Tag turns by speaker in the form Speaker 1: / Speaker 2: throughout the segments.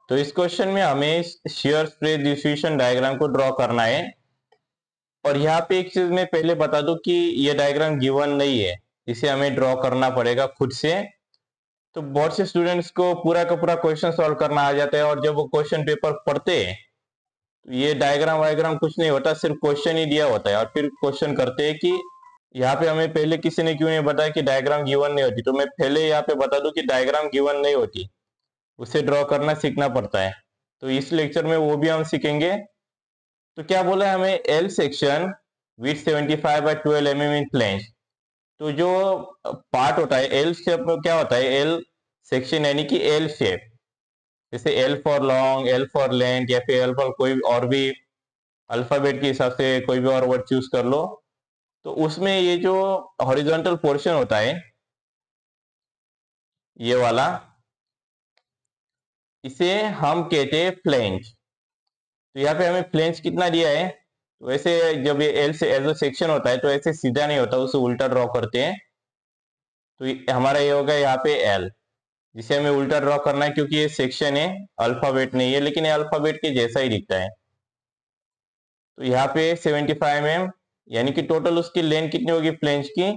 Speaker 1: तो इस क्वेश्चन में हमें शियर स्ट्रेस डिस्ट्रीब्यूशन डायग्राम को ड्रॉ करना है। और यहाँ पे एक चीज मैं पहले बता दूं कि ये डायग्राम गिवन नहीं है, इसे हमें ड्रॉ करना पड़ेगा खुद से। तो बहुत से स्टूडेंट्स को पूरा का पूरा क्वेश्चन सॉल्व करना आ जाता है, और जब वो क्वेश्चन पेपर पढ़ते हैं तो ये डायग्राम वायग्राम कुछ नहीं होता, सिर्फ क्वेश्चन ही दिया होता है और फिर क्वेश्चन करते हैं कि यहाँ पे हमें पहले किसी ने क्यों नहीं बताया कि डायग्राम गिवन नहीं होती। तो मैं पहले यहाँ पे बता दूं कि डायग्राम गिवन नहीं होती, उसे ड्रॉ करना सीखना पड़ता है। तो इस लेक्चर में वो भी हम सीखेंगे। तो क्या बोला है हमें, L section with 75/12 mm in flange. तो जो पार्ट होता है एल शेप में, क्या होता है एल सेक्शन यानी कि एल शेप, जैसे L for long, L for length, या फिर एल फॉर कोई और भी अल्फाबेट के हिसाब से कोई भी और वर्ड चूज कर लो। तो उसमें ये जो हॉरिजॉन्टल पोर्शन होता है ये वाला, इसे हम कहते हैं फ्लैंज। तो यहाँ पे हमें फ्लैंज कितना दिया है, तो ऐसे जब ये एल से एल सेक्शन होता है तो ऐसे सीधा नहीं होता, उसे उल्टा ड्रॉ करते हैं। तो हमारा ये होगा यहाँ पे एल, जिसे हमें उल्टा ड्रॉ करना है क्योंकि ये सेक्शन है, अल्फाबेट नहीं है, लेकिन ये अल्फाबेट के जैसा ही दिखता है। तो यहाँ पे 75 mm, यानी कि टोटल उसकी लेंथ कितनी होगी फ्लैंज की,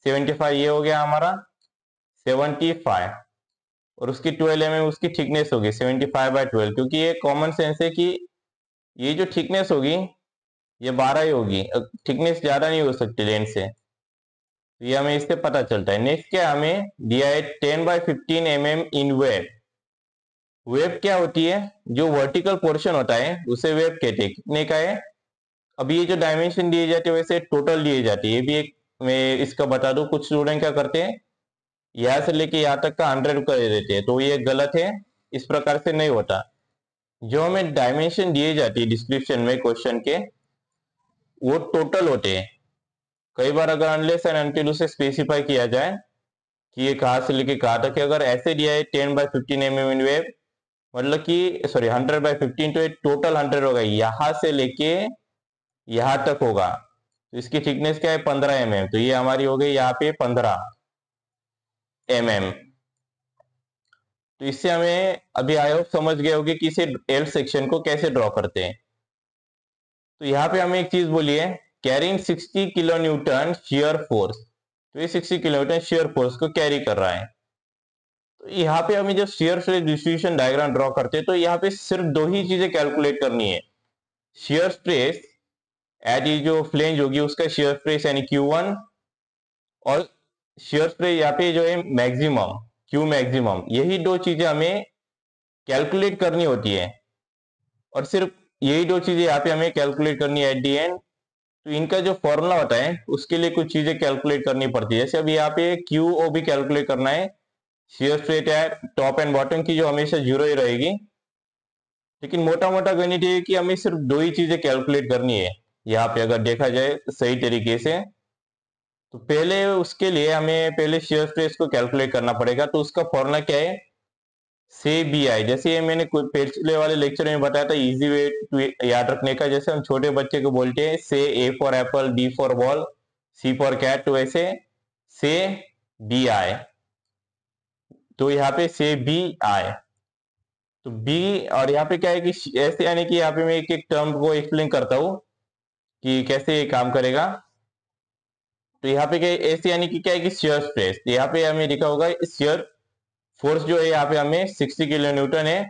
Speaker 1: 75, ये हो गया हमारा 75। और उसकी 12 mm उसकी थिकनेस होगी 75/12, क्योंकि ये कॉमन सेंस है कि ये जो थिकनेस होगी ये 12 ही होगी, थिकनेस ज्यादा नहीं हो सकती लेंथ से। तो ये हमें इससे पता चलता है। नेक्स्ट क्या हमें दिया है, 10/15 mm इन वेब। वेब क्या होती है, जो वर्टिकल पोर्शन होता है उसे वेब कहते हैं। कितने का है, अभी ये जो डायमेंशन दिए जाते हैं वैसे टोटल दिए जाते हैं। ये भी एक मैं इसका बता दूं, कुछ स्टूडेंट क्या करते हैं यहाँ से लेके यहाँ तक का 100 कर देते हैं, तो ये गलत है, इस प्रकार से नहीं होता। जो हमें डायमेंशन दिए जाती है डिस्क्रिप्शन में क्वेश्चन के, वो टोटल होते हैं। कई बार अगर अनलेस एंड अनटिल उसे स्पेसिफाई किया जाए कि ये कहाँ से लेके कहाँ तक है, अगर ऐसे दिया है 10/15 mm इन वेब, मतलब कि सॉरी 100/15, तो ये टोटल 100 होगा, यहां से लेके यहां तक होगा। तो इसकी थिकनेस क्या है 15 mm, तो ये हमारी हो गई यहाँ पे 15 mm। तो इससे हमें अभी आई होप समझ गए होगे कि इसे एल सेक्शन को कैसे ड्रॉ करते हैं। तो यहाँ पे हमें एक चीज बोली है, carrying 60 kilo Newton shear force. तो ये 60 किलोन्यूटन शियर फोर्स को कैरी कर रहा है। तो यहाँ पे हमें जब shear stress distribution diagram draw करते हैं तो यहाँ पे सिर्फ दो ही चीजें कैलकुलेट करनी है। शियर स्ट्रेस एट ये जो फ्लेंज होगी उसका शियर स्ट्रेस यानी Q1, और शियर स्ट्रेस यहाँ पे जो है मैक्सिमम, Q मैक्सिमम, यही दो चीजें हमें कैलकुलेट करनी होती है। और सिर्फ यही दो चीजें यहाँ पे हमें कैलकुलेट करनी है एट दी एंड। तो इनका जो फॉर्मूला होता है उसके लिए कुछ चीजें कैलकुलेट करनी पड़ती है। जैसे अभी यहाँ पे QO भी कैलकुलेट करना है, शियर स्ट्रेस है टॉप एंड बॉटम की, जो हमेशा 0 ही रहेगी। लेकिन मोटा मोटा गणित ये है कि हमें सिर्फ दो ही चीजें कैलकुलेट करनी है यहाँ पे, अगर देखा जाए सही तरीके से। तो पहले उसके लिए हमें पहले शियर स्ट्रेस को कैलकुलेट करना पड़ेगा। तो उसका फॉर्मूला क्या है, से BI। जैसे ये मैंने पिछले वाले लेक्चर में बताया था, इजी वे टू याद रखने का। जैसे हम छोटे बच्चे को बोलते हैं से A for apple, B for ball, C for cat, तो ऐसे से BI। तो यहाँ पे से BI, तो B, और यहाँ पे क्या है कि ऐसे, यानी कि यहाँ पे मैं एक एक टर्म को एक्सप्लेन करता हूँ कि कैसे ये काम करेगा। तो यहाँ पे क्या है, ऐसे यानी कि क्या है कि शियर स्ट्रेस, यहाँ पे हमें लिखा होगा शियर फोर्स जो है यहाँ पे हमें 60 किलो न्यूटन है,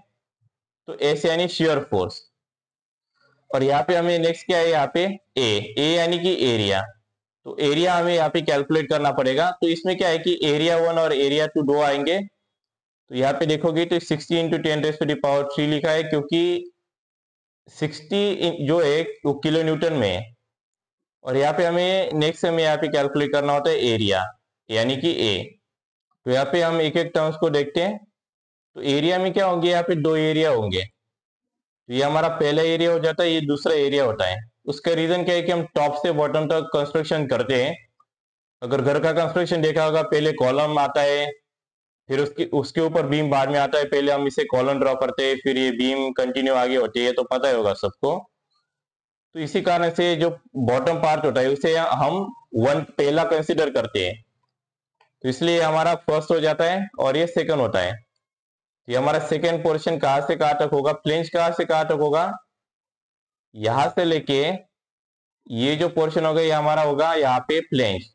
Speaker 1: तो ऐसे यानी शियर फोर्स। और यहाँ पे हमें नेक्स्ट क्या है, यहाँ पे ए यानी कि एरिया। तो एरिया हमें यहाँ पे कैलकुलेट करना पड़ेगा। तो इसमें क्या है कि एरिया 1 और एरिया 2 दो आएंगे। तो यहाँ पे देखोगे तो 60 × 10⁻³ लिखा है, क्योंकि 60 जो है वो किलो न्यूटन में है। और यहाँ पे हमें नेक्स्ट हमें यहाँ पे कैलकुलेट करना होता है एरिया यानी कि ए। तो यहाँ पे हम एक एक टर्म्स को देखते हैं। तो एरिया में क्या होंगे, यहाँ पे दो एरिया होंगे। तो ये हमारा पहला एरिया हो जाता है, ये दूसरा एरिया होता है। उसका रीजन क्या है कि हम टॉप से बॉटम तक कंस्ट्रक्शन करते हैं। अगर घर का कंस्ट्रक्शन देखा होगा, पहले कॉलम आता है, फिर उसके ऊपर बीम बाद में आता है। पहले हम इसे कॉलम ड्रॉ करते हैं, फिर ये बीम कंटिन्यू आगे होती है, तो पता ही होगा सबको। तो इसी कारण से जो बॉटम पार्ट होता है उसे हम वन पहला कंसिडर करते हैं। तो इसलिए हमारा फर्स्ट हो जाता है और ये सेकंड होता है। तो ये हमारा सेकेंड पोर्शन कहां से कहां तक होगा, फ्लेंज कहां से कहां तक होगा, यहां से लेके ये जो पोर्शन होगा ये हमारा होगा यहाँ पे फ्लेंज।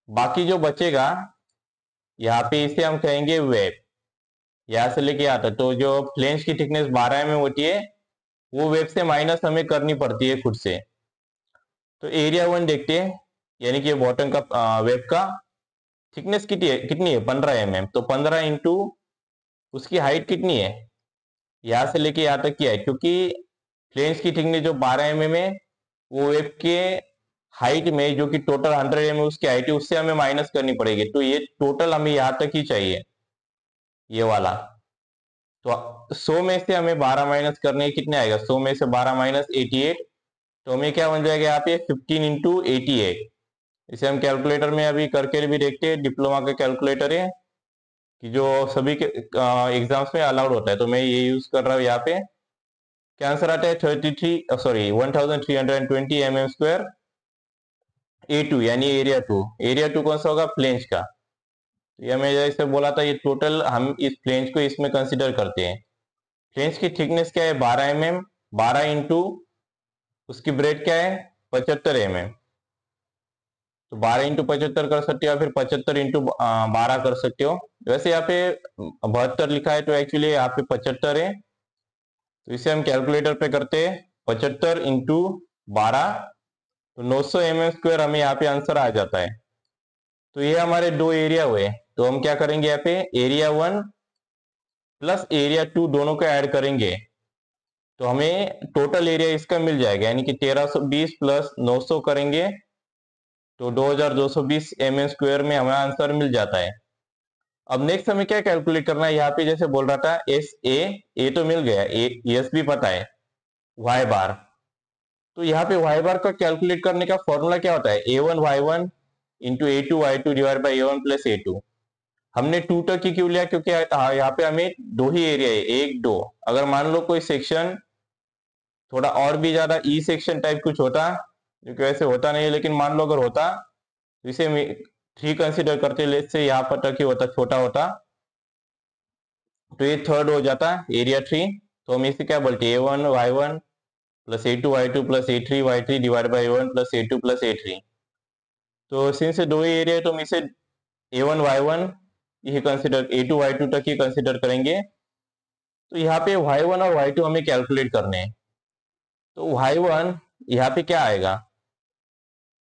Speaker 1: बाकी जो बचेगा यहाँ पे इसे हम कहेंगे वेब। यहां से लेके आता तो जो फ्लेंज की थिकनेस 12 mm होती है वो वेब से माइनस हमें करनी पड़ती है खुद से। तो एरिया 1 देखते हैं, यानी कि बॉटम का वेब का थिकनेस कितनी है 15 mm। तो 15 इंटू उसकी हाइट कितनी है, यहां से लेके यहां तक की हाइट, क्योंकि फ्लेंज की थिकनेस जो 12 mm है वो वेब के हाइट में जो कि टोटल 100 mm उसकी हाइट है उससे हमें माइनस करनी पड़ेगी। तो ये टोटल हमें यहां तक ही चाहिए ये वाला। तो 100 में से हमें 12 माइनस करने कितने आएगा, 100 में से 12 माइनस 88। तो हमें क्या बन जाएगा यहाँ पे 15 इंटू 88। इसे हम कैलकुलेटर में अभी करके भी देखते हैं, डिप्लोमा का कैलकुलेटर है कि जो सभी के एग्जाम्स में अलाउड होता है, तो मैं ये यूज कर रहा हूँ यहाँ पे। क्या आंसर आता है 1320 mm स्क्वायर A2, यानी एरिया 2। एरिया 2 कौन सा होगा, फ्लेंज का। तो ये मैं जैसे बोला था, ये टोटल हम इस फ्लेंज को इसमें कंसिडर करते हैं। फ्लेंज की थिकनेस क्या है 12 mm, 12 इंटू उसकी ब्रेड क्या है 75 mm। तो 12 इंटू 75 कर सकते हो या फिर 75 इंटू 12 कर सकते हो। वैसे यहाँ पे 72 लिखा है तो एक्चुअली यहाँ पे 75 है। तो इसे हम कैलकुलेटर पे करते हैं, 75 इंटू 12 तो 900 mm स्क्वायर हमें यहाँ पे आंसर आ जाता है। तो ये हमारे दो एरिया हुए। तो हम क्या करेंगे यहाँ पे एरिया 1 प्लस एरिया 2 दोनों को ऐड करेंगे तो हमें टोटल एरिया इसका मिल जाएगा, यानी कि 1320 प्लस 900 करेंगे तो 2220 mm स्क्वायर में हमें आंसर मिल जाता है। अब नेक्स्ट हमें क्या कैलकुलेट करना है, यहाँ पे जैसे बोल रहा था ए तो मिल गया, एस भी पता है, वाई बार। तो यहाँ पे वाई बार का कैलकुलेट करने का फॉर्मूला क्या होता है, A1 Y1 into A2 Y2 divide by A1 plus A2। हमने 2 तक की क्यों लिया, क्योंकि यहाँ पे हमें दो ही एरिया है, 1 2। अगर मान लो कोई सेक्शन थोड़ा और भी ज्यादा ई सेक्शन टाइप कुछ होता, जो कि वैसे होता नहीं है, लेकिन मान लो अगर होता तो इसे 3 कंसिडर करते, लेट से यहाँ पर तक ही होता, छोटा होता तो ये थर्ड हो जाता एरिया 3। तो हम इसे क्या बोलते A1 Y1 plus A2 Y2 plus A3 Y3 divide by A1 plus A2 plus A3। तो सिंस दो ही एरिया है तो हम इसे A1 Y1 ये कंसिडर, A2 Y2 तक ही कंसिडर करेंगे। तो यहाँ पे Y1 और Y2 हमें कैलकुलेट करने हैं। तो Y1 यहाँ पे क्या आएगा,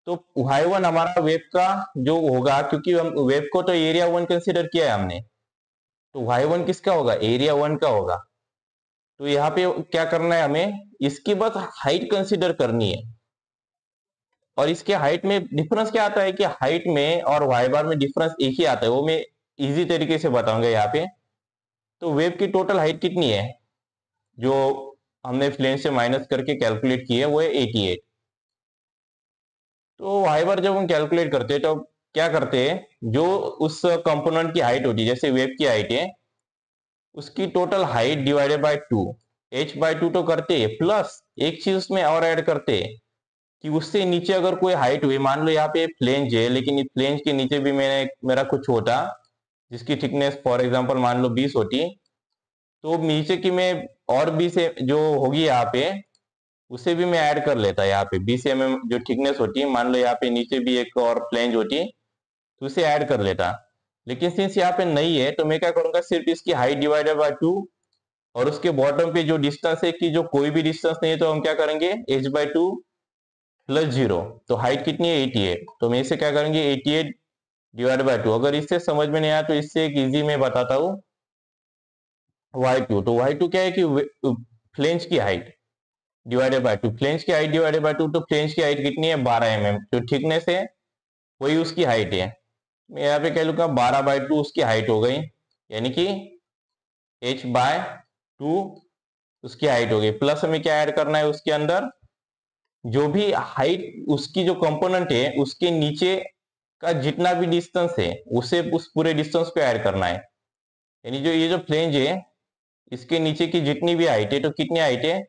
Speaker 1: तो Y1 हमारा वेब का जो होगा, क्योंकि हम वेब को तो एरिया 1 कंसिडर किया है हमने, तो Y1 किसका होगा, एरिया 1 का होगा। तो यहाँ पे क्या करना है, हमें इसकी बस हाइट कंसिडर करनी है। और इसके हाइट में डिफरेंस क्या आता है कि हाइट में और वाई बार में डिफरेंस एक ही आता है, वो मैं इजी तरीके से बताऊंगा यहाँ पे। तो वेब की टोटल हाइट कितनी है जो हमने फ्लेंज से माइनस करके कैलकुलेट की है, वो है 88। तो वाई बार जब हम कैलकुलेट करते हैं तो क्या करते हैं, जो उस कंपोनेंट की हाइट होती है, जैसे वेब की हाइट है उसकी total height divided by 2, h/2 तो करते हैं, प्लस एक चीज उसमें और ऐड करते हैं कि उससे नीचे अगर कोई हाइट हुई, मान लो यहाँ पे फ्लेंज है लेकिन इस फ्लेंज के नीचे भी मेरा कुछ होता जिसकी थिकनेस फॉर एग्जांपल मान लो 20 होती, तो नीचे की मैं और 20 जो होगी यहाँ पे उसे भी मैं ऐड कर लेता, यहाँ पे 20 mm जो थिकनेस होती है, मान लो यहाँ पे नीचे भी एक और फ्लेंज होती तो उसे ऐड कर लेता। लेकिन सिंस यहाँ पे नहीं है तो मैं क्या करूंगा, सिर्फ इसकी हाइट डिवाइडेड बाय 2 और उसके बॉटम पे जो डिस्टेंस है कि जो कोई भी डिस्टेंस नहीं है तो हम क्या करेंगे h/2 प्लस 0। तो हाइट कितनी है 88, तो मैं इसे क्या करेंगे 88 डिवाइड बाय 2। अगर इससे समझ में नहीं आया तो इससे एक इजी में बताता हूँ y2। तो y2 क्या है कि फ्लेंज की हाइट डिवाइडेड बाय 2, फ्लेंज की हाइट डिवाइडेड बाय 2। तो फ्लेंज की हाइट कितनी है 12 mm, जो थिकनेस है वही उसकी हाइट है। मैं यहाँ पे कह लूंगा 12/2 उसकी हाइट हो गई, यानी कि h/2 उसकी हाइट हो गई। प्लस हमें क्या ऐड करना है उसके अंदर, जो भी हाइट उसकी जो कंपोनेंट है उसके नीचे का जितना भी डिस्टेंस है उसे उस पूरे डिस्टेंस को ऐड करना है। यानी जो ये जो फ्लेंज है इसके नीचे की जितनी भी हाइट है, तो कितनी हाइट है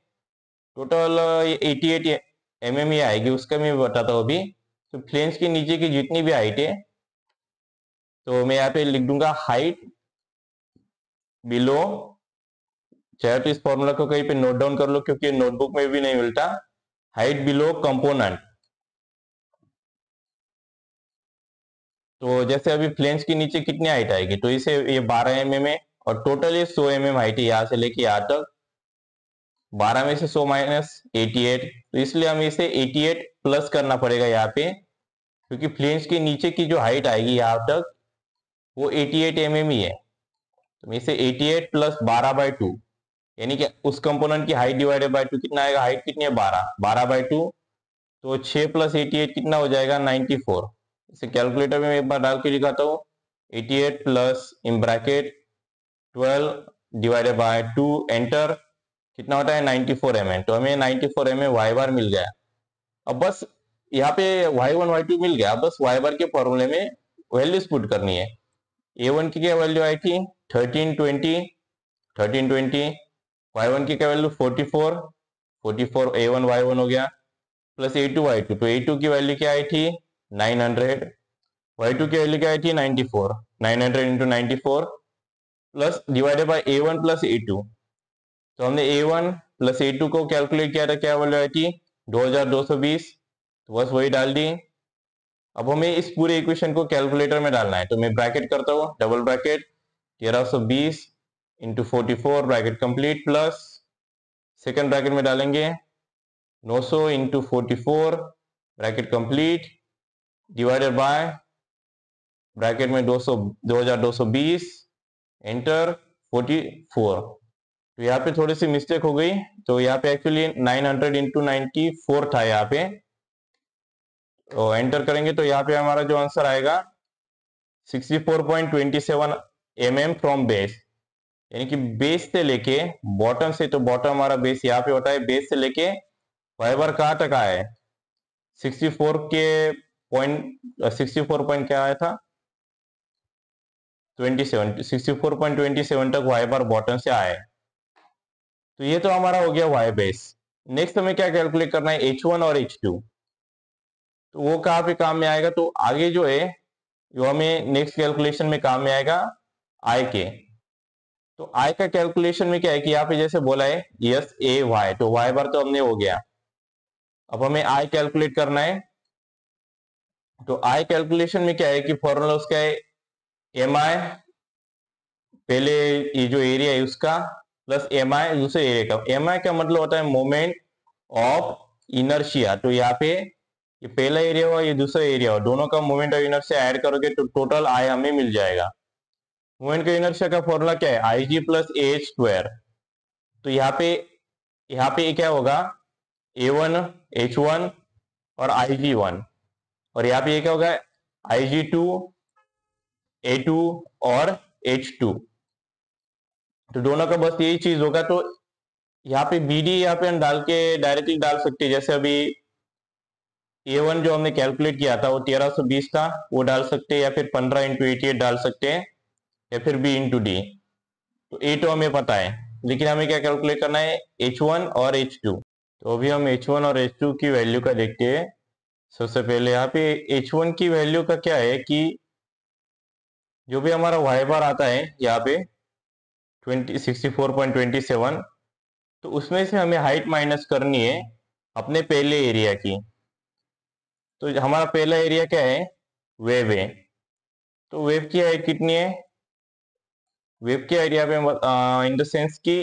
Speaker 1: टोटल 88 mm ही आएगी, उसका मैं बताता हूँ अभी। तो फ्लेंज के नीचे की जितनी भी हाइट है, तो मैं यहाँ पे लिख दूंगा हाइट बिलो चाहे तो इस फॉर्मूला को कहीं पे नोट डाउन कर लो, क्योंकि नोटबुक में भी नहीं मिलता। हाइट बिलो कंपोनेंट, तो जैसे अभी फ्लेंज के नीचे कितनी हाइट आएगी, तो इसे ये 12 mm है और टोटल ये 100 mm हाइट है यहाँ से लेके यहाँ तक। 12 में से 100 माइनस 88, तो इसलिए हमें इसे 88 प्लस करना पड़ेगा यहाँ पे, क्योंकि फ्लेंज के नीचे की जो हाइट आएगी यहाँ तक वो 88 mm ही है। तो इसे 88 प्लस 12/2, यानी कि उस कंपोनेंट की हाइट डिवाइडेड बाय 2 कितना आएगा, हाइट कितनी है 12/2, तो 6 प्लस 88 कितना हो जाएगा 94। इसे कैलकुलेटर में एक बार डाल के दिखाता हूँ। 88 plus in bracket 12 divided by 2 enter, कितना होता है 94 mm। तो हमें 94 mm वाई बार मिल गया। अब बस यहाँ पे y1 y2 मिल गया, बस वाई बार के फॉर्मूले में वैल्यूज पुट करनी है। a1 की क्या वैल्यू आई थी 1320, y1 की क्या वैल्यू 44 a1 y1 हो गया, प्लस a2 y2, तो a2 की वैल्यू क्या आई थी 900, y2 की वैल्यू क्या आई थी 94, 900 into 94 plus divided by a1 plus a2। तो हमने a1 प्लस a2 को कैलकुलेट किया था, क्या वैल्यू आई थी 2220, तो बस वही डाल दी। अब हमें इस पूरे इक्वेशन को कैलकुलेटर में डालना है, तो मैं ब्रैकेट करता हूँ, double bracket 1320 into 44 bracket complete, plus second bracket में डालेंगे 900 into 44 bracket complete divided by bracket में 2220 एंटर 44। तो यहाँ पे थोड़ी सी मिस्टेक हो गई, तो यहाँ पे एक्चुअली 900 इंटू 94 था यहाँ पे, तो एंटर करेंगे तो यहाँ पे हमारा जो आंसर आएगा 64.27 mm फ्रॉम बेस, यानी कि बेस से लेके बॉटम से, तो बॉटम हमारा बेस यहाँ पे होता है, बेस से लेके फाइबर कहाँ तक आया है 64 के पॉइंट 64 पॉइंट क्या आया था 64.27 तक वाई बार बॉटम से आया है। तो ये तो हमारा हो गया वाई बेस। नेक्स्ट हमें क्या कैलकुलेट करना है H1 और H2, तो वो कहाँ पे काम में आएगा, तो आगे जो है जो हमें नेक्स्ट कैलकुलेशन में काम में आएगा आई के। तो आई का कैलकुलेशन में क्या है कि यहाँ पे जैसे बोला है यस ए वाई, तो वाई बार तो हमने हो गया। अब हमें आई कैलकुलेट करना है, तो आई कैलकुलेशन में क्या है कि फॉर्मूला उसका है एम आई, पहले ये जो एरिया है उसका, प्लस एम आई दूसरे एरिया का। एम आई का मतलब होता है मोमेंट ऑफ इनर्शिया, तो यहाँ पे ये पहला एरिया हुआ ये दूसरा एरिया हुआ, दोनों का मोमेंट ऑफ इनर्शिया ऐड करोगे तो टोटल आई हमें मिल जाएगा। मोमेंट का इनर्शिया का फॉर्मूला क्या है आई जी प्लस ए स्क्वायर। तो यहाँ पे क्या होगा A1 H1 और IG1, और यहाँ पे क्या होगा IG2 A2 और H2, तो दोनों का बस यही चीज होगा। तो यहाँ पे BD यहाँ पे हम डाल के डायरेक्टली डाल सकते हैं, जैसे अभी A1 जो हमने कैलकुलेट किया था वो 1320 था, वो डाल सकते हैं, या फिर 15 इंटू 88 डाल सकते हैं, या फिर B इंटू डी। तो A तो हमें पता है, लेकिन हमें क्या कैलकुलेट करना है H1 और H2। तो अभी हम H1 और H2 की वैल्यू का देखते हैं। सबसे पहले यहाँ पे H1 की वैल्यू का क्या है कि जो भी हमारा वाई बार आता है यहाँ पे 64.27, तो उसमें से हमें हाइट माइनस करनी है अपने पहले एरिया की। तो हमारा पहला एरिया क्या है वेव है, तो वेव की हाइट कितनी है, वेव की हाइट यहाँ पे इन द सेंस कि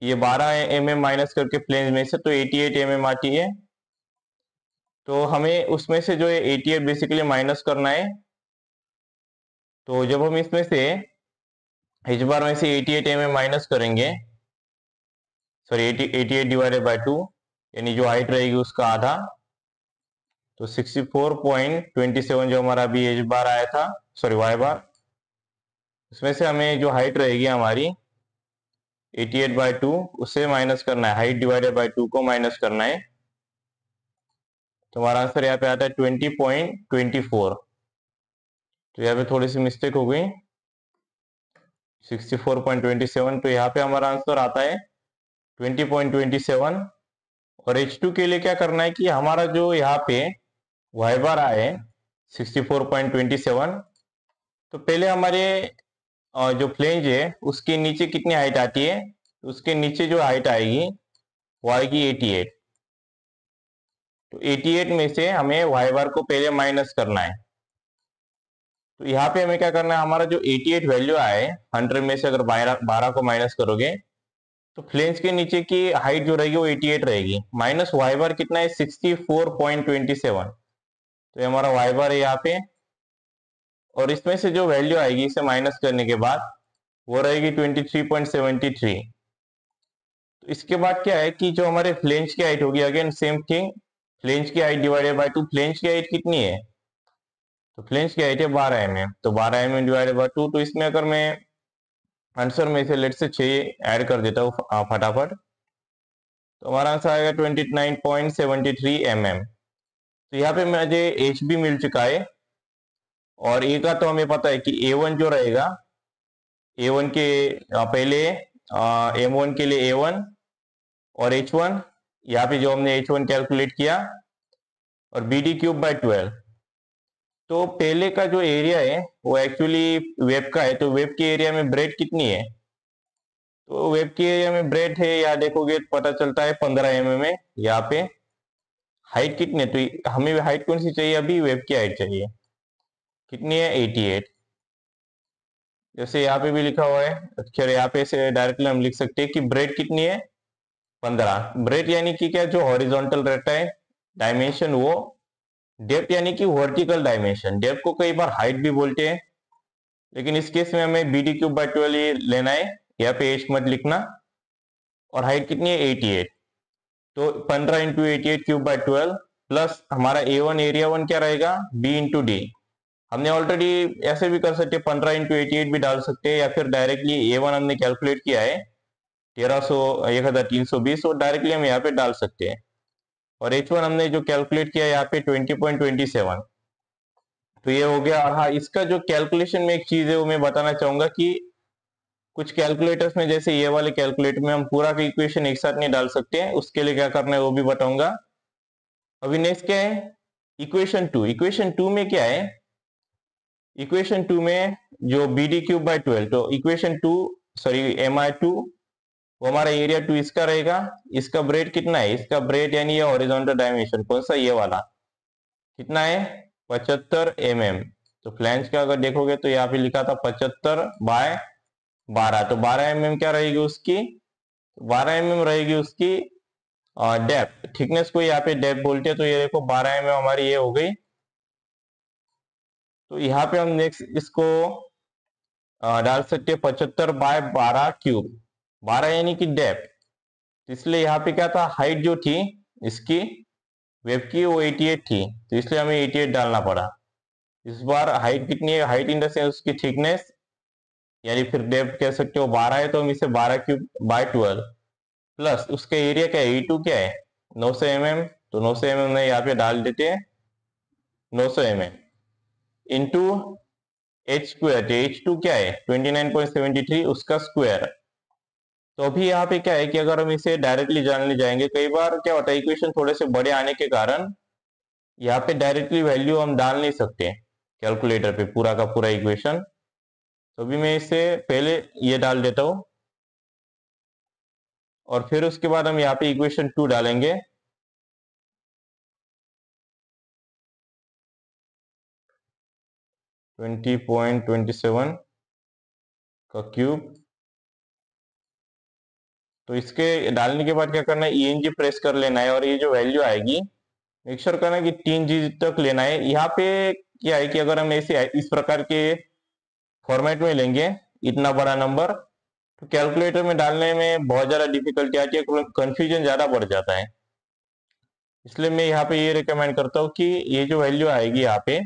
Speaker 1: ये 12 mm माइनस करके प्लेन में से तो 88 mm आती है, तो हमें उसमें से जो है 88 बेसिकली माइनस करना है। तो जब हम इसमें से h बार में से 88 mm माइनस करेंगे, सॉरी 88 डिवाइडेड बाय 2, यानी जो हाइट रहेगी उसका आधा, तो 64.27 जो हमारा अभी h बार आया था, सॉरी y बार, उसमें से हमें जो हाइट रहेगी हमारी 88/2 उससे माइनस करना है, हाइट डिवाइडेड बाय 2 को माइनस करना है। तो हमारा आंसर यहाँ पे आता है 20.24। तो यहाँ पे थोड़ी सी मिस्टेक हो गई 64.27, तो यहाँ पे हमारा आंसर आता है 20.27। और H2 के लिए क्या करना है कि हमारा जो यहाँ पे y बार आए 64.27, तो पहले हमारे जो फ्लेंज है उसके नीचे कितनी हाइट आती है, उसके नीचे जो हाइट आएगी वो आएगी 88। तो 88 में से हमें वाई बार को पहले माइनस करना है। तो यहाँ पे हमें क्या करना है, हमारा जो 88 वैल्यू आए 100 में से अगर 12 को माइनस करोगे तो फ्लेंज के नीचे की हाइट जो रहेगी वो 88 रहेगी। माइनस वाई बार कितना है 64.27। तो ये हमारा वाई बार है यहाँ पे, और इसमें से जो वैल्यू आएगी इसे माइनस करने के बाद वो रहेगी 23.73। तो इसके बाद क्या है कि जो हमारे फ्लेंज की हाइट होगी, अगेन सेम थिंग, फ्लेंज की हाइट डिवाइडेड बाय 2। फ्लेंज की हाइट कितनी है, तो फ्लेंज की हाइट है 12 mm, तो 12 mm डिवाइडेड बाय 2। तो इसमें अगर मैं आंसर में से लेट से 6 ऐड कर देता हूँ फटाफट, तो हमारा आंसर आएगा 29.73 mm। तो यहाँ पे मुझे एच भी मिल चुका है, और ए का तो हमें पता है कि A1 जो रहेगा, A1 के पहले M1 के लिए A1 और H1, यहाँ पे जो हमने H1 कैलकुलेट किया, और BD³/12। तो पहले का जो एरिया है वो एक्चुअली वेब का है, तो वेब के एरिया में ब्रेड कितनी है, तो वेब के एरिया में ब्रेड है, यहाँ देखोगे तो पता चलता है 15 mm है। यहाँ पे हाइट कितनी है, तो हमें हाइट कौन सी चाहिए, अभी वेब की हाइट चाहिए, कितनी है 88। जैसे यहाँ पे भी लिखा हुआ है, अक्षर यहाँ पे से डायरेक्टली हम लिख सकते हैं कि ब्रेड कितनी है 15। ब्रेड यानी कि क्या, जो हॉरिजॉन्टल रहता है डायमेंशन वो। डेप्थ यानी कि वर्टिकल डायमेंशन, डेप्थ को कई बार हाइट भी बोलते हैं, लेकिन इस केस में हमें BD³/12 लेना है, यहाँ पे एच मत लिखना। और हाइट कितनी है 88, तो 15 × 88³/12 प्लस हमारा A1 एरिया 1 क्या रहेगा B × D। हमने ऑलरेडी ऐसे भी कर सकते हैं, 15 × 88 भी डाल सकते हैं, या फिर डायरेक्टली A1 हमने कैलकुलेट किया है 1320 और डायरेक्टली हम यहाँ पे डाल सकते हैं, और H1 हमने जो कैलकुलेट किया यहाँ पे 20.27। तो ये हो गया। और हाँ, इसका जो कैलकुलेशन में एक चीज है वो मैं बताना चाहूंगा कि कुछ कैलकुलेटर्स में, जैसे ये वाले कैलकुलेटर में हम पूरा का इक्वेशन एक साथ नहीं डाल सकते हैं, उसके लिए क्या करना है वो भी बताऊंगा। अभी नेक्स्ट क्या है, इक्वेशन 2। इक्वेशन 2 में क्या है, इक्वेशन 2 में जो BD³/12, तो इक्वेशन 2 सॉरी MI2, वो हमारा एरिया 2 इसका रहेगा। इसका ब्रेड कितना है, इसका ब्रेड यानी ये हॉरिजॉन्टल डायमेंशन कौन सा, ये वाला कितना है 75 mm। तो फ्लैंज का अगर देखोगे तो यहाँ पे लिखा था 75/12, तो 12 mm क्या रहेगी उसकी, 12 mm रहेगी उसकी डेप्थ। थिकनेस को यहाँ पे डेप्थ बोलते हैं, तो ये देखो 12 mm हमारी ये हो गई। तो यहाँ पे हम नेक्स्ट इसको डाल सकते हैं 75/12³। 12 यानी कि डेप्थ, इसलिए यहाँ पे क्या था, हाइट जो थी इसकी वेब की वो 88 थी, तो इसलिए हमें 88 डालना पड़ा। इस बार हाइट कितनी है, हाइट इन द सेंस उसकी थिकनेस यानी फिर डेप्थ कह सकते हो 12 है, तो हम इसे 12³/12 प्लस उसका एरिया क्या है E2 क्या है 900 mm, तो 900 mm में यहाँ पे डाल देते हैं 900 mm इंटू H², H2 क्या है 29.73 उसका स्क्वायर। तो अभी यहाँ पे क्या है कि अगर हम इसे डायरेक्टली जानने जाएंगे, कई बार क्या होता है इक्वेशन थोड़े से बड़े आने के कारण यहाँ पे डायरेक्टली वैल्यू हम डाल नहीं सकते कैलकुलेटर पे पूरा का पूरा इक्वेशन। तो अभी मैं इसे पहले ये डाल देता हूँ, और फिर उसके बाद हम यहाँ पे इक्वेशन 2 डालेंगे। (20.27) का क्यूब। तो इसके डालने के बाद क्या करना है, ENG प्रेस कर लेना है, और ये जो वैल्यू आएगी मेक श्योर करना कि 3 डिजिट तक लेना है। यहाँ पे क्या है कि अगर हम ऐसे इस प्रकार के फॉर्मेट में लेंगे इतना बड़ा नंबर, तो कैलकुलेटर में डालने में बहुत ज्यादा डिफिकल्टी आती है, कंफ्यूजन ज्यादा बढ़ जाता है। इसलिए मैं यहाँ पे ये रिकमेंड करता हूँ कि ये जो वैल्यू आएगी यहाँ पे,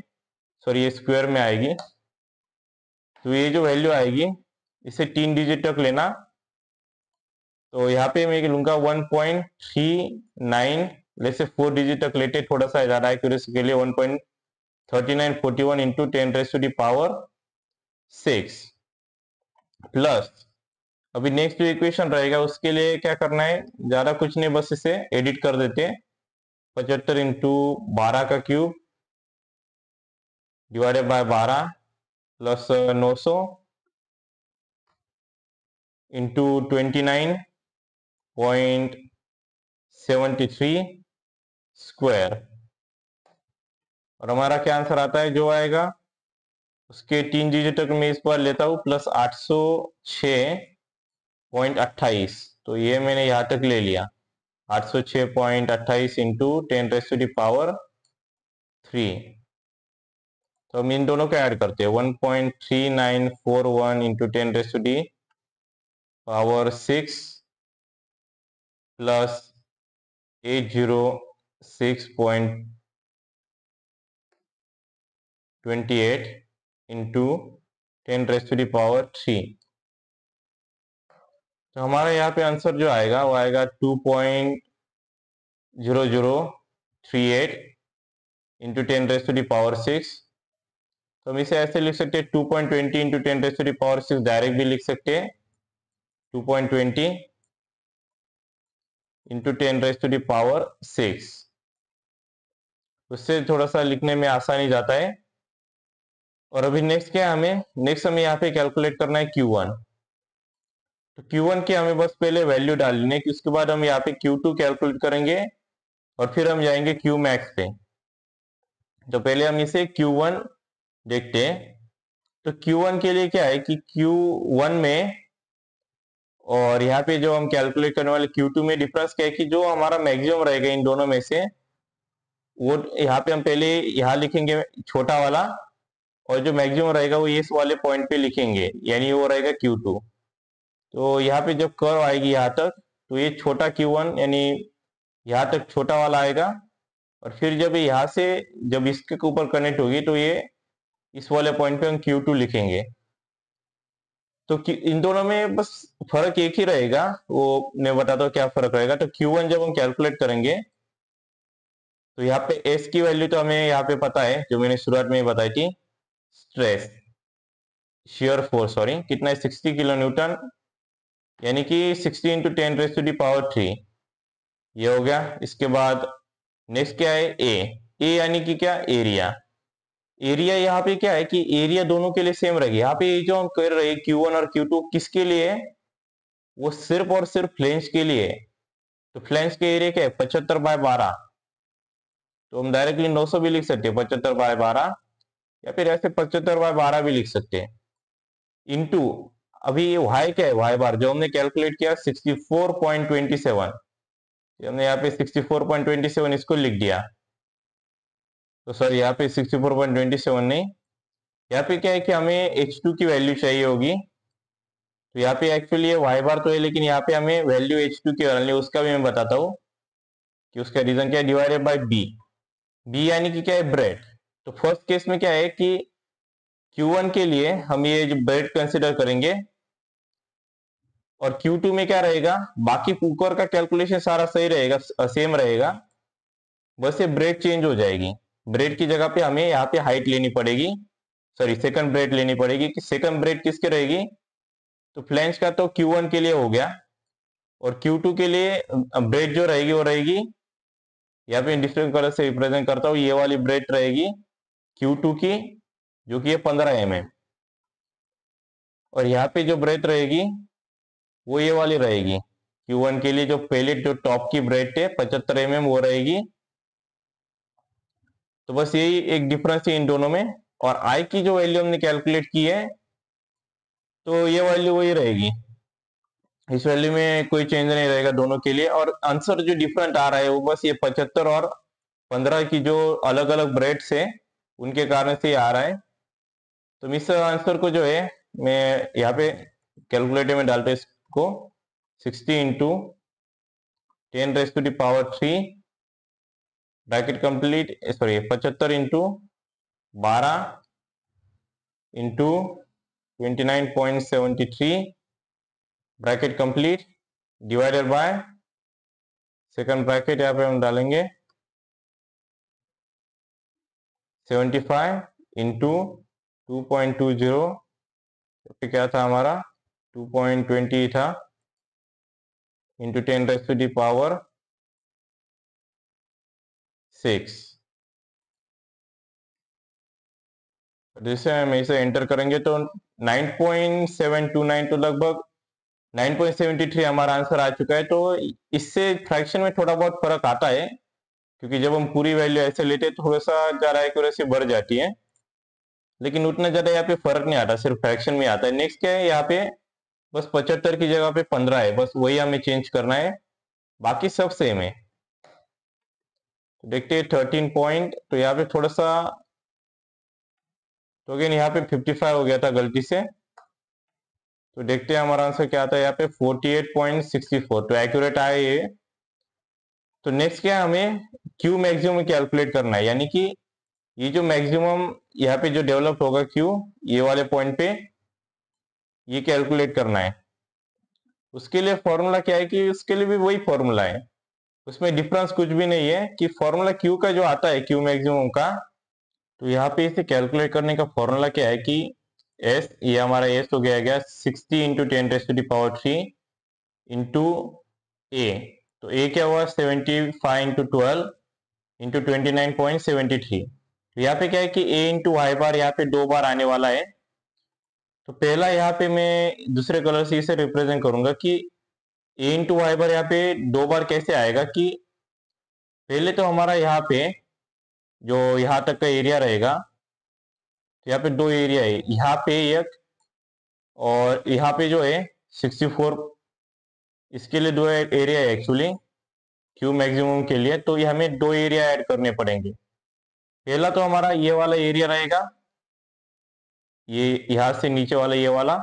Speaker 1: सॉरी ये स्क्वायर में आएगी, तो ये जो वैल्यू आएगी इसे 3 डिजिट तक लेना। तो यहाँ पे मैं लूंगा 1.39, जैसे 4 डिजिट तक लेते, थोड़ा सा ज्यादा एक्यूरेसी के लिए 1.3941 इंटू 10⁻⁶ प्लस अभी नेक्स्ट जो इक्वेशन रहेगा उसके लिए क्या करना है, ज्यादा कुछ नहीं, बस इसे एडिट कर देते हैं 75 इंटू 12 का cube divided by 12 plus 900 into 29.73 square, और हमारा क्या आंसर आता है जो आएगा उसके 3 डिजिट तक मैं इस बार लेता हूँ प्लस 806.28, तो ये मैंने यहाँ तक ले लिया 806.28 इंटू 10⁻³ तो हम इन दोनों को ऐड करते हैं 1.3941 इंटू 10⁻6 प्लस 806.28 इंटू 10⁻3। तो हमारा यहाँ पे आंसर जो आएगा वो आएगा 2.0038 इंटू 10⁻6। तो हम इसे ऐसे लिख सकते हैं 2.20 इंटू 10⁻6 डायरेक्ट भी लिख सकते हैं 2.20 इंटू 10⁻6, उससे थोड़ा सा लिखने में आसानी जाता है। और अभी नेक्स्ट क्या है, हमें यहाँ पे कैलकुलेट करना है Q1। तो Q1 की हमें बस पहले वैल्यू डालनी है, उसके बाद हम यहाँ पे Q2 कैलकुलेट करेंगे और फिर हम जाएंगे Qmax पे। तो पहले हम इसे Q1 देखते हैं। तो Q1 के लिए क्या है कि Q1 में और यहाँ पे जो हम कैलकुलेट करने वाले Q2 में डिफरेंस क्या है कि जो हमारा मैक्सिमम रहेगा इन दोनों में से वो यहाँ पे हम पहले यहाँ लिखेंगे छोटा वाला, और जो मैक्सिमम रहेगा वो इस वाले पॉइंट पे लिखेंगे, यानी वो रहेगा Q2। तो यहाँ पे जब कर्व आएगी यहाँ तक तो ये छोटा Q1 यानी यहाँ तक छोटा वाला आएगा, और फिर जब यहाँ से जब इसके ऊपर कनेक्ट होगी तो ये इस वाले पॉइंट पे हम Q2 लिखेंगे। तो इन दोनों में बस फर्क एक ही रहेगा, वो मैं बताता हूँ क्या फर्क रहेगा। तो Q1 जब हम कैलकुलेट करेंगे तो यहाँ पे S की वैल्यू तो हमें यहाँ पे पता है, जो मैंने शुरुआत में बताई थी, स्ट्रेस शियर फोर्स सॉरी कितना है 60 किलो न्यूटन, यानी कि 60 इंटू 10⁻3 ये हो गया। इसके बाद नेक्स्ट क्या है ए यानी कि क्या एरिया। एरिया यहाँ पे क्या है कि एरिया दोनों के लिए सेम रहेगी। यहाँ पे जो हम कर रहे हैं Q1 और Q2 किसके लिए है, वो सिर्फ और सिर्फ फ्लैंज के लिए है। तो फ्लैंज के एरिया क्या है 75/12, तो हम डायरेक्टली 900 भी लिख सकते हैं 75/12, या फिर ऐसे 75/12 भी लिख सकते हैं। इंटू अभी ये वाई क्या है, वाई बार जो हमने कैलकुलेट किया 64.27, हमने यहाँ पे 64.27 इसको लिख दिया। तो सर यहाँ पे 64.27 नहीं, यहाँ पे क्या है कि हमें H2 की वैल्यू चाहिए होगी। तो यहाँ पे एक्चुअली ये वाई बार तो है, लेकिन यहाँ पे हमें वैल्यू H2 की डालनी है, उसका भी मैं बताता हूँ कि उसका रीजन क्या है, डिवाइडेड बाय बी यानी कि क्या है ब्रेड। तो फर्स्ट केस में क्या है कि Q1 के लिए हम ये जो ब्रेड कंसिडर करेंगे, और Q2 में क्या रहेगा, बाकी ऊपर का कैलकुलेशन सारा सही रहेगा, सेम रहेगा, बस ये ब्रेड चेंज हो जाएगी। ब्रेड की जगह पे हमें यहाँ पे हाइट लेनी पड़ेगी, सॉरी सेकंड ब्रेड लेनी पड़ेगी। कि सेकंड ब्रेड किसके रहेगी, तो फ्लैंज का तो Q1 के लिए हो गया, और Q2 के लिए ब्रेड जो रहेगी वो रहेगी, यहाँ पे डिफरेंट कलर से रिप्रेजेंट करता हूँ, ये वाली ब्रेड रहेगी Q2 की, जो कि 15 mm, और यहाँ पे जो ब्रेड रहेगी वो ये वाली रहेगी Q1 के लिए, जो पहले जो टॉप की ब्रेड है 75 mm वो रहेगी। तो बस यही एक डिफरेंस है इन दोनों में। और आई की जो वैल्यू हमने कैलकुलेट की है तो ये वैल्यू वही रहेगी, इस वैल्यू में कोई चेंज नहीं रहेगा दोनों के लिए। और आंसर जो डिफरेंट आ रहा है वो बस ये 75 और 15 की जो अलग अलग ब्रेड्स है उनके कारण से आ रहा है। तो इस आंसर को जो है मैं यहाँ पे कैलकुलेटर में डालते इसको 60 into 10⁻³ bracket complete, sorry 75 into 12 into 29.73 bracket complete divided by second bracket यहाँ पे हम डालेंगे 75 इंटू 2.20, क्या था हमारा 2.20 था, इंटू 10⁻6। जैसे हम इसे एंटर करेंगे तो 9.729 तो लगभग 9.73 हमारा आंसर आ चुका है। तो इससे फ्रैक्शन में थोड़ा बहुत फर्क आता है, क्योंकि जब हम पूरी वैल्यू ऐसे लेते हैं थोड़ा सा ज्यादा एक्यूरेसी बढ़ जाती है, लेकिन उतना ज्यादा यहाँ पे फर्क नहीं आता, सिर्फ फ्रैक्शन में आता है। नेक्स्ट क्या है, यहाँ पे बस 75 की जगह पे 15 है, बस वही हमें चेंज करना है, बाकी सब सेम है। तो देखते हैं 13 पॉइंट, तो यहाँ पे थोड़ा सा, तो अगेन यहाँ पे 55 हो गया था गलती से। तो देखते हैं हमारा आंसर क्या आता है, यहाँ पे 48.64, तो एक्यूरेट आया ये। तो नेक्स्ट क्या है, हमें क्यू मैक्सिमम कैलकुलेट करना है, यानी कि ये जो मैक्सिमम यहाँ पे जो डेवलप होगा क्यू, ये वाले पॉइंट पे ये कैलकुलेट करना है। उसके लिए फॉर्मूला क्या है कि उसके लिए भी वही फॉर्मूला है, उसमें डिफरेंस कुछ भी नहीं है। कि फॉर्मूला क्यू का जो आता है क्यू मैक्सिमम का, तो यहाँ पे इसे कैलकुलेट करने का फॉर्मूला क्या है कि एस, ये हमारा एस हो गया 60 इंटू 10⁻³ इंटू ए। तो ए क्या हुआ 75 इंटू 12 इंटू 29.73। तो यहाँ पे क्या है कि ए इंटू वाई बार यहाँ पे 2 बार आने वाला है। तो पहला यहाँ पे मैं दूसरे कलर से इसे रिप्रेजेंट करूंगा कि ए इंटू वाई बार यहाँ पे 2 बार कैसे आएगा, कि पहले तो हमारा यहाँ पे जो यहाँ तक का एरिया रहेगा, तो यहाँ पे 2 एरिया है, यहाँ पे एक और यहाँ पे जो है 64, इसके लिए 2 एरिया है एक्चुअली क्यू मैक्सिमम के लिए। तो ये हमें 2 एरिया ऐड करने पड़ेंगे। पहला तो हमारा ये वाला एरिया रहेगा, ये यहाँ से नीचे वाला ये वाला।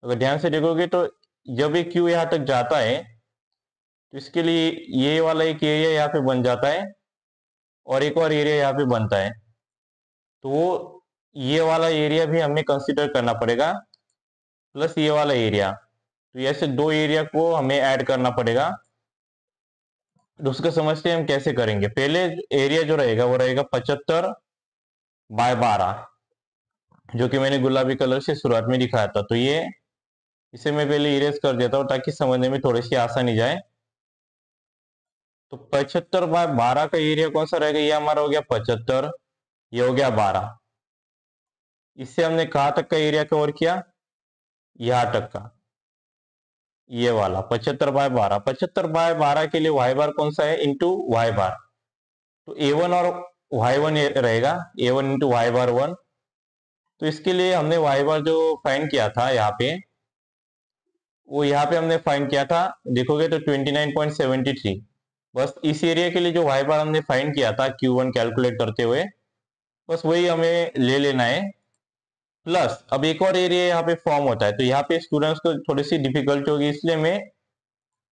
Speaker 1: अगर ध्यान से देखोगे तो जब ये क्यू यहाँ तक जाता है, तो इसके लिए ये वाला एक एरिया यहाँ पे बन जाता है और एक और एरिया यहाँ पे बनता है। तो ये वाला एरिया भी हमें कंसिडर करना पड़ेगा, प्लस ये वाला एरिया। तो ऐसे 2 एरिया को हमें ऐड करना पड़ेगा। तो उसको समझते हैं हम कैसे करेंगे। पहले एरिया जो रहेगा वो रहेगा 75/12, जो कि मैंने गुलाबी कलर से शुरुआत में दिखाया था। तो ये इसे मैं पहले इरेज कर देता हूँ ताकि समझने में थोड़ी सी आसानी जाए। तो 75/12 का एरिया कौन सा रहेगा, ये हमारा हो गया 75, ये हो गया 12। इससे हमने कहाँ तक का एरिया कवर किया, यहाँ तक का, ये वाला 75/12। 75/12 के लिए वाई बार कौन सा है, इंटू वाई बार। तो A1 और Y1 रहेगा, A1 इंटू वाई बार 1। तो इसके लिए हमने वाई बार जो फाइंड किया था यहाँ पे, वो यहाँ पे हमने फाइंड किया था, देखोगे तो 29.73। बस इस एरिया के लिए जो वाई बार हमने फाइंड किया था Q1 कैलकुलेट करते हुए, बस वही हमें ले लेना है। प्लस अब एक और एरिया यहाँ पे फॉर्म होता है, तो यहाँ पे स्टूडेंट्स को थोड़ी सी डिफिकल्ट होगी, इसलिए मैं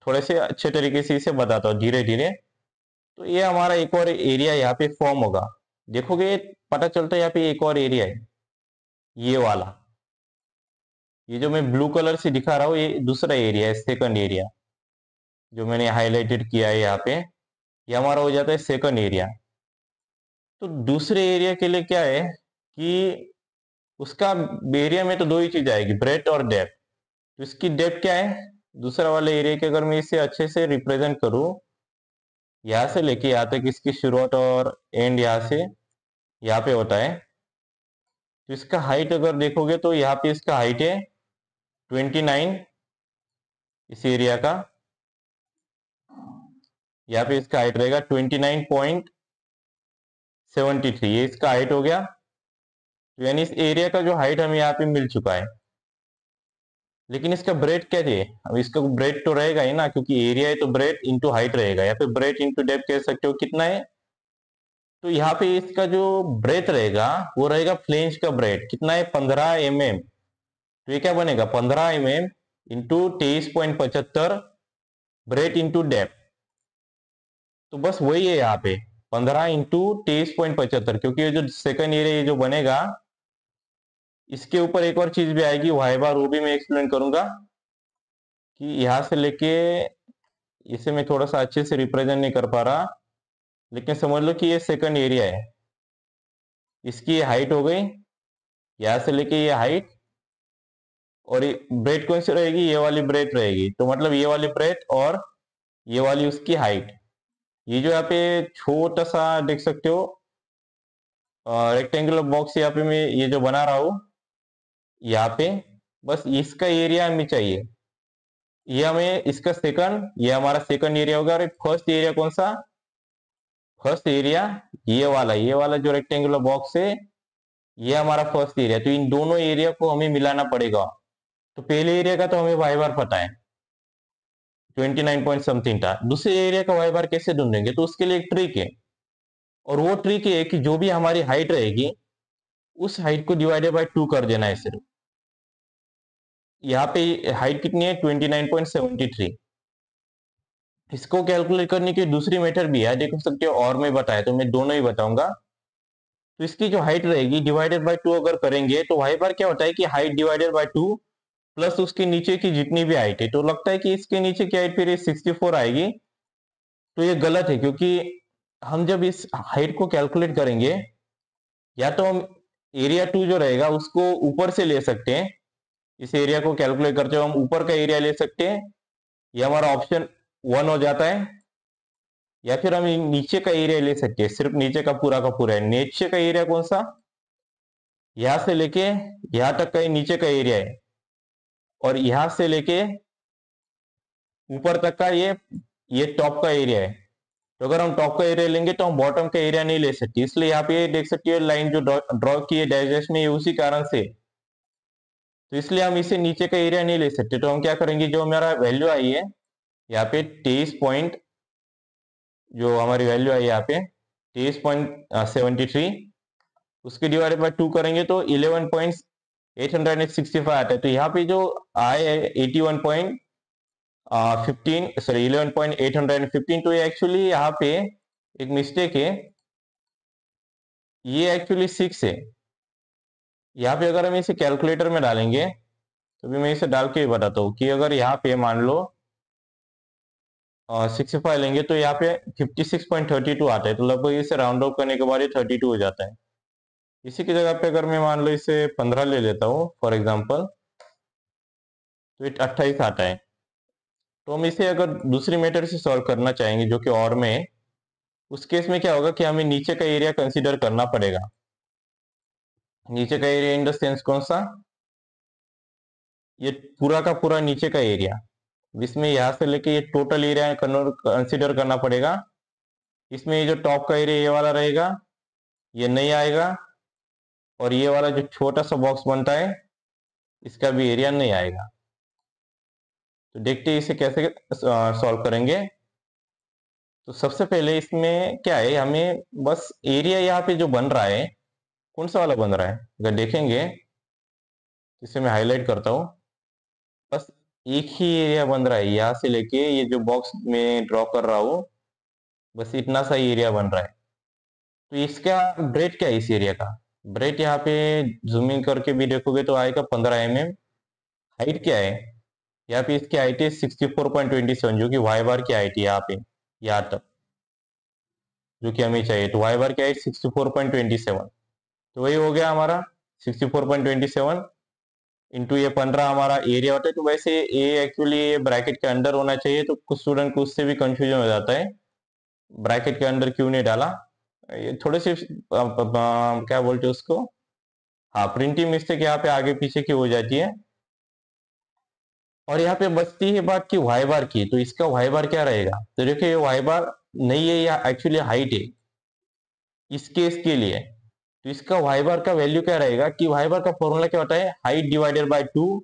Speaker 1: थोड़े से अच्छे तरीके से इसे बताता हूँ धीरे धीरे। तो ये हमारा एक और एरिया यहाँ पे फॉर्म होगा, देखोगे पता चलता है यहाँ पे एक और एरिया है, ये वाला, ये जो मैं ब्लू कलर से दिखा रहा हूँ, ये दूसरा एरिया है, सेकंड एरिया जो मैंने हाईलाइटेड किया है यहाँ पे, ये हमारा हो जाता है सेकंड एरिया। तो दूसरे एरिया के लिए क्या है कि उसका एरिया में तो 2 ही चीज आएगी, ब्रेथ और डेप्थ। तो इसकी डेप्थ क्या है, दूसरा वाले एरिया के अगर मैं इसे अच्छे से रिप्रेजेंट करूं, यहाँ से लेके यहाँ तक इसकी शुरुआत और एंड यहाँ से यहाँ पे होता है। तो इसका हाइट अगर देखोगे तो यहाँ पे इसका हाइट है 29, इस एरिया का यहाँ पे इसका हाइट रहेगा 29.73, ये इसका हाइट हो गया। तो यानी इस एरिया का जो हाइट हमें यहाँ पे मिल चुका है। लेकिन इसका ब्रेथ क्या है, अब इसका ब्रेथ तो रहेगा ही ना, क्योंकि एरिया है तो ब्रेथ इंटू हाइट रहेगा, या फिर ब्रेथ इंटू डेप्थ कह सकते हो, कितना है। तो यहाँ पे इसका जो ब्रेथ रहेगा वो रहेगा फ्लेंज का ब्रेथ, कितना है 15 mm। तो ये क्या बनेगा 15 mm into 23.75 breath into depth. तो बस वही है यहाँ पे 15 इंटू 23.75, क्योंकि ये जो सेकंड एरिया जो बनेगा इसके ऊपर एक और चीज भी आएगी वाई बार, वो भी मैं एक्सप्लेन करूंगा। कि यहाँ से लेके इसे मैं थोड़ा सा अच्छे से रिप्रेजेंट नहीं कर पा रहा, लेकिन समझ लो कि ये सेकंड एरिया है, इसकी ये हाइट हो गई, यहाँ से लेके ये हाइट, और ये ब्रेथ कौन सी रहेगी, ये वाली ब्रेथ रहेगी। तो मतलब ये वाली ब्रेथ और ये वाली उसकी हाइट। ये जो यहाँ पे छोटा सा देख सकते हो रेक्टेंगुलर बॉक्स यहाँ पे मैं ये जो बना रहा हूँ, यहाँ पे बस इसका एरिया हमें चाहिए, ये हमें इसका सेकंड, ये हमारा सेकंड एरिया होगा। और फर्स्ट एरिया कौन सा? फर्स्ट एरिया ये वाला जो रेक्टेंगुलर बॉक्स है, ये हमारा फर्स्ट एरिया। तो इन दोनों एरिया को हमें मिलाना पड़ेगा। तो पहले एरिया का तो हमें वाई बार पता है, 29 पॉइंट समथिंग था। दूसरे एरिया का वाई बार कैसे ढूंढेंगे? तो उसके लिए एक ट्रिक है, और वो ट्रिक है कि जो भी हमारी हाइट रहेगी उस हाइट को डिवाइडेड बाय 2 कर देना है सिर्फ। यहाँ पे हाइट कितनी है? 29.73। इसको कैलकुलेट करने की दूसरी मेथड भी है, देख सकते हो, और मैं बताया, तो मैं दोनों ही बताऊंगा। तो इसकी जो हाइट रहेगी डिवाइडेड बाय 2 अगर करेंगे तो वाई बार क्या होता है कि हाइट डिवाइडेड बाय 2 प्लस उसके नीचे की जितनी भी हाइट है। तो लगता है कि इसके नीचे की हाइट फिर 64 आएगी। तो ये गलत है, क्योंकि हम जब इस हाइट को कैलकुलेट करेंगे, या तो हम एरिया 2 जो रहेगा उसको ऊपर से ले सकते हैं, इस एरिया को कैलकुलेट करते हुए हम ऊपर का एरिया ले सकते हैं, ये हमारा ऑप्शन 1 हो जाता है। या फिर हम नीचे का एरिया ले सकते हैं, सिर्फ नीचे का पूरा है। नीचे का एरिया कौन सा? यहां से लेके यहां तक का नीचे का एरिया है, और यहां से लेके ऊपर तक का ये टॉप का एरिया है। तो अगर हम टॉप का एरिया लेंगे तो हम बॉटम का एरिया नहीं ले सकते, इसलिए यहाँ पे देख सकते हो लाइन जो ड्रॉ की है डैश में, उसी कारण से। तो इसलिए हम इसे नीचे का एरिया नहीं ले सकते। तो हम क्या करेंगे, जो हमारा वैल्यू आई है यहाँ पे 23 पॉइंट, जो हमारी वैल्यू आई यहाँ पे 23.73, उसके डिवाइडेड बाय 2 करेंगे तो 11.865 आता है। तो यहाँ पे जो आए है 81.15, सॉरी 11.815, तो ये एक्चुअली यहाँ पे एक मिस्टेक है, ये एक्चुअली 6 है। यहाँ पे अगर हम इसे कैलकुलेटर में डालेंगे, तो भी मैं इसे डाल के बताता हूँ कि अगर यहाँ पे मान लो 65 लेंगे तो यहाँ पे 56.32 आता है। तो लगभग इसे राउंड ऑफ करने के बाद ये 32 हो जाता है। इसी की जगह पे अगर मैं मान लो इसे 15 ले लेता हूँ फॉर एग्जाम्पल, तो ये 28 आता है। तो हम इसे अगर दूसरी मेथड से सॉल्व करना चाहेंगे, जो कि और में है, उस केस में क्या होगा कि हमें नीचे का एरिया कंसीडर करना पड़ेगा। नीचे का एरिया इन द सेंस कौन सा? ये पूरा का पूरा नीचे का एरिया, जिसमें यहां से लेके ये टोटल एरिया कंसीडर करना पड़ेगा। इसमें ये जो टॉप का एरिया ये वाला रहेगा, ये नहीं आएगा, और ये वाला जो छोटा सा बॉक्स बनता है इसका भी एरिया नहीं आएगा। तो देखते हैं इसे कैसे सॉल्व करेंगे। तो सबसे पहले इसमें क्या है, हमें बस एरिया यहाँ पे जो बन रहा है, कौन सा वाला बन रहा है अगर देखेंगे, इसे मैं हाईलाइट करता हूँ। बस एक ही एरिया बन रहा है, यहाँ से लेके ये जो बॉक्स में ड्रॉ कर रहा हूँ, बस इतना सा एरिया बन रहा है। तो इसका ब्रेड क्या है इस एरिया का? ब्रेड यहाँ पे जूमिंग करके भी देखोगे तो आएगा 15 mm। हाइट क्या है यहाँ पे? इसकी हाइट है 64.27, जो कि वाई बार की हाइट है यहाँ पे, यहाँ तक जो कि हमें चाहिए। तो वाई बार की हाइट 64.27, तो वही हो गया हमारा 64.27 इंटू ये 15 हमारा एरिया होता है। तो वैसे ये एक्चुअली ब्रैकेट के अंदर होना चाहिए, तो कुछ स्टूडेंट को उससे भी कंफ्यूजन हो जाता है, ब्रैकेट के अंदर क्यों नहीं डाला। ये थोड़े से क्या बोलते हैं उसको, हाँ, प्रिंटिंग मिस्टेक यहाँ पे आगे पीछे की हो जाती है। और यहाँ पे बचती है बात की वाई बार की। तो इसका वाई बार क्या रहेगा? तो देखिए ये वाई बार नहीं है, या एक्चुअली हाइट है इस केस के लिए। तो इसका वाई बार का वैल्यू क्या रहेगा कि वाई बार का फॉर्मूला क्या होता है, हाइट डिवाइडेड बाय 2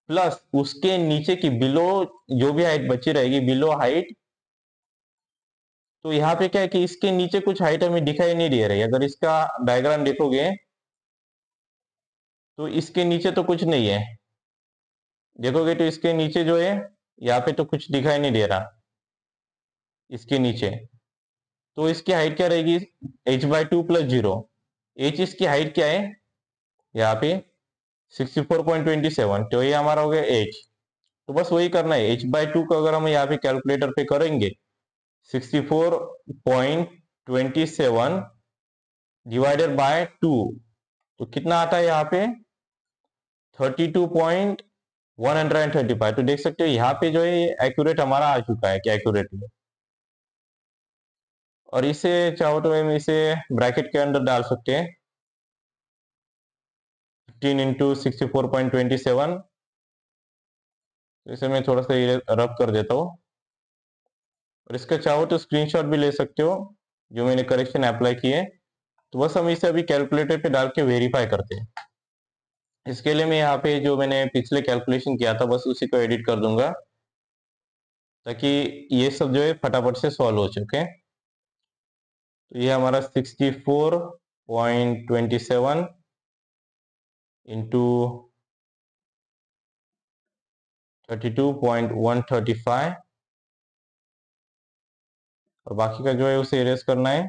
Speaker 1: प्लस उसके नीचे की बिलो जो भी हाइट बची रहेगी, बिलो हाइट। तो यहाँ पे क्या है कि इसके नीचे कुछ हाइट हमें दिखाई नहीं दे रही। अगर इसका डायग्राम देखोगे तो इसके नीचे तो कुछ नहीं है, देखोगे तो इसके नीचे जो है यहाँ पे तो कुछ दिखाई नहीं दे रहा इसके नीचे। तो इसकी हाइट क्या रहेगी? h/2 plus 0। h इसकी हाइट क्या है यहाँ पे? 64.27, तो ये हमारा हो गया h। तो बस वही करना है, h/2 को अगर हम यहाँ पे कैलकुलेटर पे करेंगे 64.27 डिवाइडेड बाय 2, तो कितना आता है यहाँ पे? 32.135। तो देख सकते हो यहाँ पे जो है एक्यूरेट हमारा आ चुका है, क्या एक्यूरेट है। और इसे चाहो तो हम इसे ब्रैकेट के अंदर डाल सकते हैं, 15 इंटू 64.27। इसे मैं थोड़ा सा रब कर देता हूँ, और इसका चाहो तो स्क्रीनशॉट भी ले सकते हो जो मैंने करेक्शन अप्लाई किए। तो बस हम इसे अभी कैलकुलेटर पे डाल के वेरीफाई करते हैं। इसके लिए मैं यहाँ पे जो मैंने पिछले कैलकुलेशन किया था बस उसी को एडिट कर दूंगा, ताकि ये सब जो है फटाफट से सॉल्व हो चुके। तो ये हमारा 64.27 इंटू 32.135, और बाकी का जो है उसे इरेज करना है।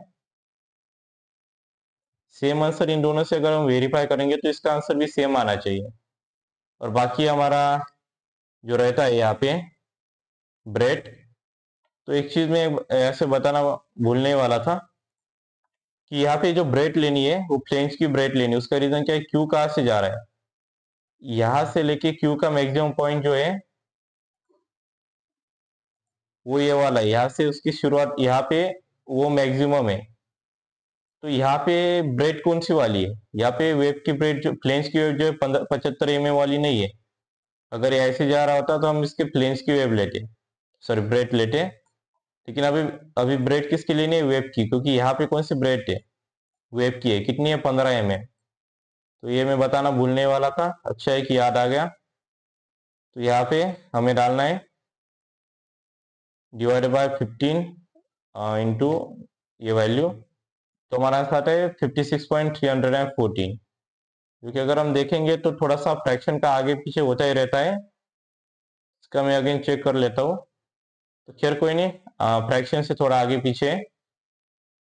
Speaker 1: सेम आंसर इन दोनों से अगर हम वेरीफाई करेंगे तो इसका आंसर भी सेम आना चाहिए। और बाकी हमारा जो रहता है यहाँ पे ब्रेड, तो एक चीज में ऐसे बताना भूलने वाला था कि यहाँ पे जो ब्रेड लेनी है वो फ्लेंज की ब्रेड लेनी है। उसका रीजन क्या है, क्यू कहाँ से जा रहा है, यहां से लेके क्यू का मैक्सिमम पॉइंट जो है वो ये वाला है। यहाँ से उसकी शुरुआत यहाँ पे वो मैक्सिमम है। तो यहाँ पे ब्रेड कौन सी वाली है, यहाँ पे वेब की ब्रेड जो फ्लेंज की वेब जो है 75 mm वाली नहीं है। अगर ये ऐसे जा रहा होता तो हम इसके फ्लेंज की वेब लेते, सॉरी ब्रेड लेते। लेकिन अभी अभी ब्रेड किसकी लेनी है, वेब की, क्योंकि यहाँ पे कौन सी ब्रेड है, वेब की है। कितनी है, 15 mm। तो ये मैं बताना भूलने वाला था, अच्छा है कि याद आ गया। तो यहाँ पे हमें डालना है डिवाइडेड बाय 15 इंटू ये वैल्यू, तो हमारा आंसर आता है 56.314। क्योंकि अगर हम देखेंगे तो थोड़ा सा फ्रैक्शन का आगे पीछे होता ही रहता है। इसका मैं अगेन चेक कर लेता हूँ। तो खैर कोई नहीं, फ्रैक्शन से थोड़ा आगे पीछे है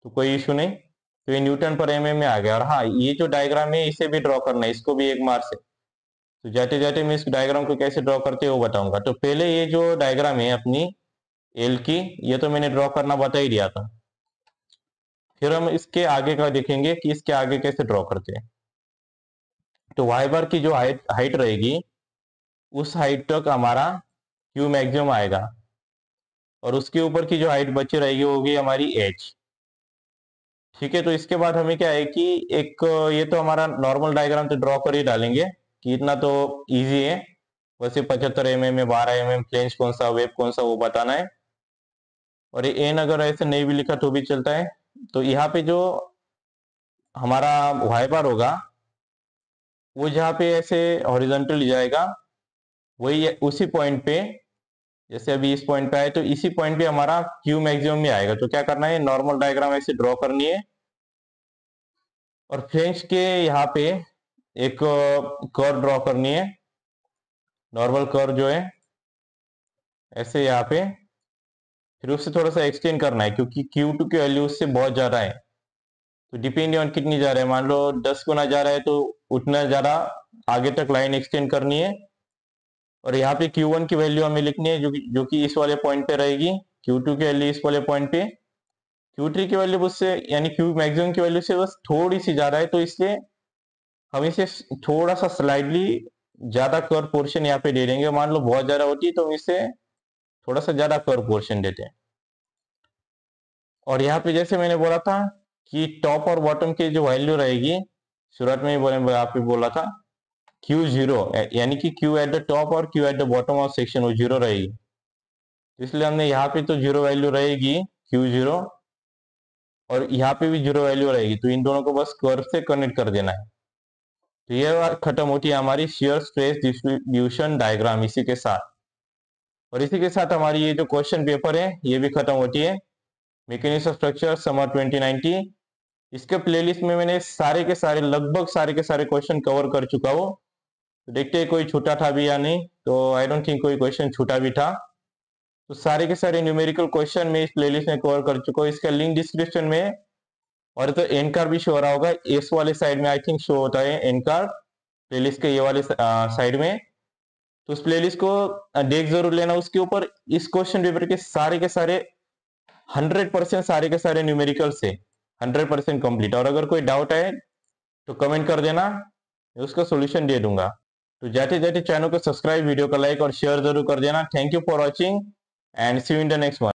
Speaker 1: तो कोई इशू नहीं। तो ये न्यूटन पर mm में आ गया। और हाँ, ये जो डायग्राम है इसे भी ड्रॉ करना है, इसको भी एक मार्क से। तो जाते जाते मैं इस डायग्राम को कैसे ड्रॉ करते हैं वो बताऊंगा। तो पहले ये जो डायग्राम है अपनी एल की, ये तो मैंने ड्रॉ करना बता ही दिया था। फिर हम इसके आगे का देखेंगे कि इसके आगे कैसे ड्रॉ करते हैं। तो वाई बार की जो हाइट रहेगी उस हाइट तक हमारा क्यू मैक्सिमम आएगा, और उसके ऊपर की जो हाइट बची रहेगी वो होगी हमारी एच। ठीक है, तो इसके बाद हमें क्या है कि एक ये तो हमारा नॉर्मल डायग्राम तो ड्रॉ कर ही डालेंगे कि इतना तो इजी है। वैसे 75 mm में 12 mm फ्लेंज कौन सा, वेब कौन सा, वो बताना है। और ये एन अगर ऐसे नहीं भी लिखा तो भी चलता है। तो यहाँ पे जो हमारा वाई बार होगा वो जहाँ पे ऐसे हॉरिजॉन्टल जाएगा वही उसी पॉइंट पे, जैसे अभी इस पॉइंट पे आए तो इसी पॉइंट पे हमारा क्यू मैक्सिमम में आएगा। तो क्या करना है, नॉर्मल डायग्राम ऐसे ड्रॉ करनी है, और फ्लेंज के यहाँ पे एक कर्व ड्रॉ करनी है, नॉर्मल कर्व जो है ऐसे यहाँ पे। फिर उससे थोड़ा सा एक्सटेंड करना है क्योंकि Q2 की वैल्यू उससे बहुत ज्यादा है। तो डिपेंडिंग ऑन कितनी जा रहा है, मान लो 10 गुना जा रहा है तो उतना ज्यादा आगे तक लाइन एक्सटेंड करनी है। और यहाँ पे Q1 की वैल्यू हमें लिखनी है जो कि इस वाले पॉइंट पे रहेगी, Q2 की वैल्यू इस वाले पॉइंट पे, Q3 की वैल्यू उससे यानी Q मैक्सिमम की वैल्यू से बस थोड़ी सी ज्यादा है। तो इसलिए हम इसे थोड़ा सा स्लाइडली ज्यादा कर्व पोर्शन यहाँ पे दे देंगे। मान लो बहुत ज्यादा होती है तो हम इसे थोड़ा सा ज्यादा कर्व पोर्शन देते हैं। और यहाँ पे जैसे मैंने बोला था कि टॉप और बॉटम की जो वैल्यू रहेगी, शुरुआत में ही आप ही बोला था Q0 यानी कि Q एट द टॉप और Q at the bottom of section वो 0 रहेगी। तो इसलिए हमने यहाँ पे तो 0 वैल्यू रहेगी Q0, और यहाँ पे भी 0 वैल्यू रहेगी। तो इन दोनों को बस कर्व से कनेक्ट कर देना है। तो ये बात खत्म होती है हमारी शियर स्ट्रेस डिस्ट्रीब्यूशन डायग्राम इसी के साथ। और इसी के साथ हमारी ये जो क्वेश्चन पेपर है ये भी खत्म होती है, मैकेनिक्स ऑफ स्ट्रक्चर समर 2019। इसके प्लेलिस्ट में मैंने सारे के सारे लगभग सारे के सारे क्वेश्चन कवर कर चुका हूँ। तो देखते हैं कोई छूटा था भी या नहीं। तो आई डोंट थिंक कोई क्वेश्चन छूटा भी था। तो सारे के सारे न्यूमेरिकल क्वेश्चन में इस प्लेलिस्ट में कवर कर चुका हूँ। इसका लिंक डिस्क्रिप्शन में, और तो एन कार्ड भी शो हो रहा होगा इस वाले साइड में, आई थिंक शो होता है एन कार्ड प्लेलिस्ट के ये वाले साइड में। तो उस प्लेलिस्ट को देख जरूर लेना। उसके ऊपर इस क्वेश्चन पेपर के सारे 100% सारे के सारे न्यूमेरिकल से 100% कंप्लीट। और अगर कोई डाउट है तो कमेंट कर देना, मैं उसका सोल्यूशन दे दूंगा। तो जाते जाते चैनल को सब्सक्राइब, वीडियो को लाइक और शेयर जरूर कर देना। Thank you for watching and see you in the next one.